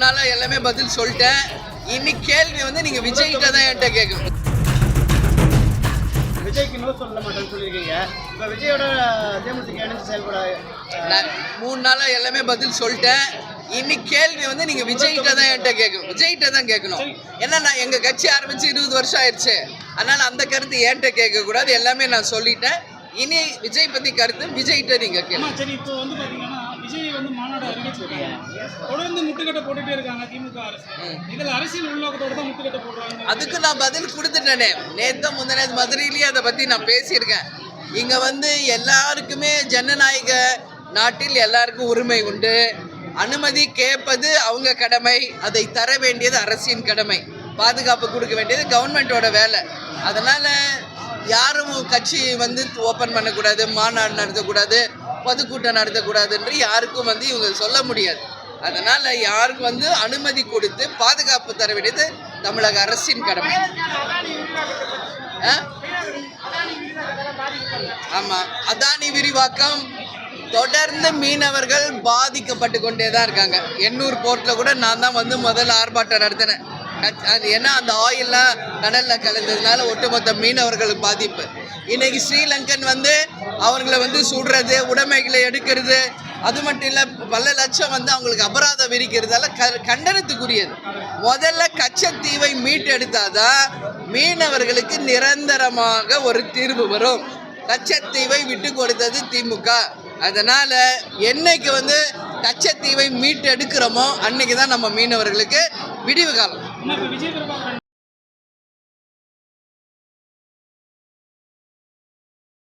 நாளா எல்லாமே பதில் சொல்லிட்டேன். இன்னைக்கு கேள்வி வந்து நீங்க விஜய்கிட்ட தான் என்கிட்ட கேட்கணும். விஜய்க்கு நோ சொல்ல மாட்டேன்னு சொல்லியிருக்கீங்க. இப்போ விஜயோட தேமுதிக இணைந்து செயல்பட நான் 3 நாளா எல்லாமே பதில் சொல்லிட்டேன். இன்னைக்கு கேள்வி வந்து நீங்க விஜய்கிட்ட தான் என்கிட்ட கேட்கணும். விஜய்கிட்ட தான் கேட்கணும். ஏன்னா நான் எங்க கட்சி ஆரம்பிச்சு 20 வருஷம் ஆயிடுச்சு. அதனால அந்த கருத்து என்கிட்ட கேட்கக்கூடாது. எல்லாமே நான் சொல்லிட்டேன். இனி விஜய் பத்தி கருத்து விஜய்கிட்ட நீங்க கேட்கணும். சரி, இப்போ வந்து பாத்தீங்கன்னா விஜய் வந்து மாநாடு அறிவிச்சிருக்காங்க. தொடர்ந்து முட்டுக்கட்டை போட்டுட்டே இருக்காங்க திமுக அரசு. இதுல அரசியல் உள்நோக்கத்தோட தான் முட்டுக்கட்டை போடுறாங்க. அதுக்கு நான் பதில் கொடுத்துட்டேனே. நேத்து முந்தினது மதுரையிலேயே அதை பத்தி நான் பேசியிருக்கேன். இங்க வந்து எல்லாருக்குமே ஜனநாயக நாட்டில் எல்லாருக்கும் உரிமை உண்டு. அனுமதி கேட்பது அவங்க கடமை, அதை தர வேண்டியது அரசின் கடமை, பாதுகாப்பு கொடுக்க வேண்டியது கவர்மெண்ட்டோட வேலை. அதனால யாரும் கட்சி வந்து ஓப்பன் பண்ணக்கூடாது, மாநாடு நடத்தக்கூடாது, பொதுக்கூட்டம் நடத்தக்கூடாது என்று யாருக்கும் வந்து இவங்க சொல்ல முடியாது. அதனால யாருக்கு வந்து அனுமதி கொடுத்து பாதுகாப்பு தர வேண்டியது தமிழக அரசின் கடமை. ஆமா, அதானி விரிவாக்கம் தொடர்ந்து மீனவர்கள் பாதிக்கப்பட்டு கொண்டே தான் இருக்காங்க. எண்ணூர் போர்ட்ல கூட நான் தான் வந்து முதல்ல ஆர்ப்பாட்டம் நடத்தினேன். அது ஏன்னா அந்த ஆயில்லாம் கடல்ல கலந்ததுனால ஒட்டுமொத்த மீனவர்களுக்கு பாதிப்பு. இன்னைக்கு ஸ்ரீலங்கன் வந்து அவங்கள வந்து சுடுறது, உடைமைகளை எடுக்கிறது, அது மட்டும் இல்லை பல லட்சம் வந்து அவங்களுக்கு அபராதம் விதிக்கிறதால கண்டனத்துக்குரியது. முதல்ல கச்சத்தீவை மீட்டெடுத்தாதான் மீனவர்களுக்கு நிரந்தரமாக ஒரு தீர்வு வரும். கச்சத்தீவை விட்டு கொடுத்தது திமுக. அதனால என்னைக்கு வந்து கச்சத்தீவை மீட்டெடுக்கிறோமோ அன்னைக்கு தான் நம்ம மீனவர்களுக்கு விடிவு காலம்.